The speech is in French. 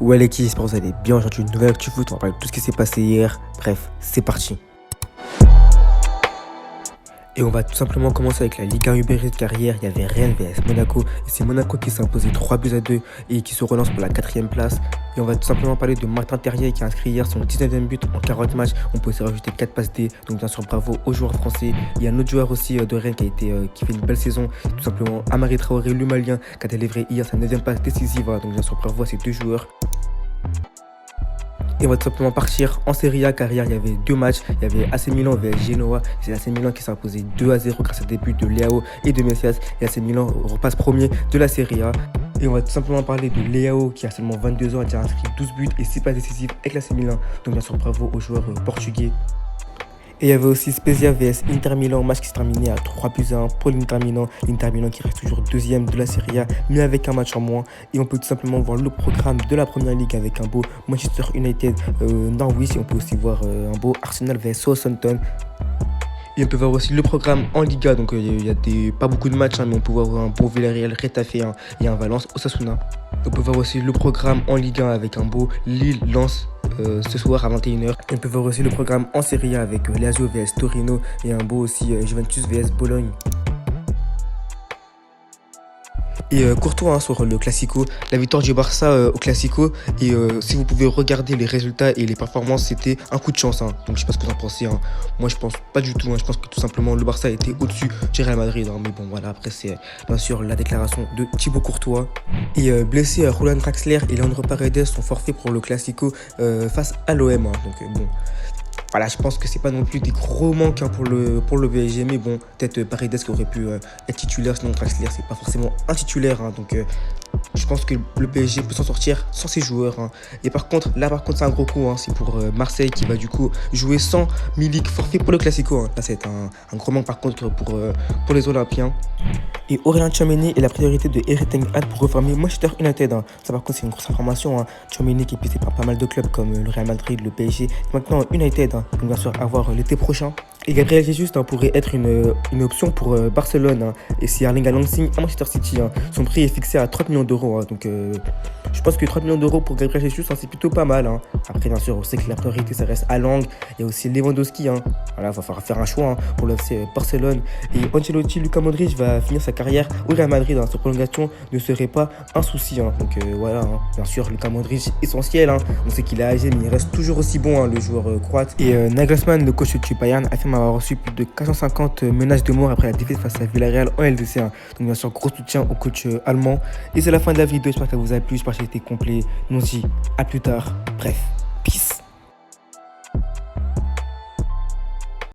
Ouais les kids, j'espère que vous allez bien. Aujourd'hui une nouvelle actu foot, on va parler de tout ce qui s'est passé hier. Bref, c'est parti. Et on va tout simplement commencer avec la Ligue 1 Uber Eats car hier il y avait Rennes vs Monaco. Et c'est Monaco qui s'est imposé 3-2 et qui se relance pour la 4ème place. Et on va tout simplement parler de Martin Terrier qui a inscrit hier son 19ème but en 40 matchs. On peut aussi rajouter 4 passes D. Donc bien sûr bravo aux joueurs français. Il y a un autre joueur aussi de Rennes qui fait une belle saison. Tout simplement Amari Traoré, le Malien, qui a délivré hier sa 9ème passe décisive. Donc bien sûr bravo à ces deux joueurs. Et on va tout simplement partir en Serie A car hier il y avait deux matchs. Il y avait AC Milan vs Genoa. C'est AC Milan qui s'est imposé 2-0 grâce à des buts de Leao et de Messias. Et AC Milan repasse premier de la Serie A. Et on va tout simplement parler de Leao qui a seulement 22 ans, a déjà inscrit 12 buts et 6 passes décisives avec l'AC Milan. Donc bien sûr bravo aux joueurs portugais. Et il y avait aussi Spezia vs Inter Milan, match qui s'est terminé à 3-1 pour l'Inter Milan. L'Inter Milan qui reste toujours deuxième de la Serie A, mais avec un match en moins. Et on peut tout simplement voir le programme de la Première Ligue avec un beau Manchester United Norwich. Et on peut aussi voir un beau Arsenal vs Southampton. Et on peut voir aussi le programme en Liga, donc il y a pas beaucoup de matchs, mais on peut voir un beau Villarreal, Retafe et un Valence, Osasuna. On peut voir aussi le programme en Ligue 1 avec un beau Lille-Lens ce soir à 21h. Et on peut voir aussi le programme en Serie A avec Lazio vs Torino et un beau aussi Juventus vs Bologne. Et Courtois sur le Classico, la victoire du Barça au Classico. Et si vous pouvez regarder les résultats et les performances, c'était un coup de chance. Donc je sais pas ce que vous en pensez. Moi je pense pas du tout. Je pense que tout simplement le Barça était au-dessus du Real Madrid. Mais bon voilà, après c'est bien sûr la déclaration de Thibaut Courtois. Et blessé Julian Draxler et Leandro Paredes sont forfaits pour le Classico face à l'OM. Donc bon. Voilà, je pense que c'est pas non plus des gros manques pour le PSG, mais bon, peut-être Paredes qui aurait pu être titulaire, sinon Draxler c'est pas forcément un titulaire, donc je pense que le PSG peut s'en sortir sans ses joueurs. Et par contre, c'est un gros coup, c'est pour Marseille qui va du coup jouer sans Milik forfait pour le Classico. Là, c'est un gros manque par contre pour les Olympiens. Et Aurélien Tchouaméni est la priorité de Erik ten Hag pour reformer Manchester United. Ça par contre c'est une grosse information. Tchouaméni qui est pisté par pas mal de clubs comme le Real Madrid, le PSG, et maintenant United. Donc bien sûr à voir l'été prochain. Et Gabriel Jesus pourrait être une option pour Barcelone. Et si Erling Haaland signe à Manchester City, son prix est fixé à 30 millions d'euros. Donc je pense que 30 millions d'euros pour Gabriel Jesus, c'est plutôt pas mal. Après bien sûr on sait que la priorité ça reste Haaland. Il y a aussi Lewandowski. Voilà, il va falloir faire un choix pour le FC Barcelone. Et Ancelotti, Luka Modric va finir sa carrière au Real Madrid. Sa prolongation ne serait pas un souci. Donc voilà, bien sûr Luka Modric essentiel. On sait qu'il est âgé mais il reste toujours aussi bon, le joueur croate. Et Nagelsmann, le coach du Bayern, affirme avoir reçu plus de 450 menaces de mort après la défaite face à Villarreal en LDC. Donc bien sûr gros soutien au coach allemand. Et c'est la fin de la vidéo, j'espère que ça vous a plu, j'espère que c'était complet. Nous on se dit à plus tard, bref.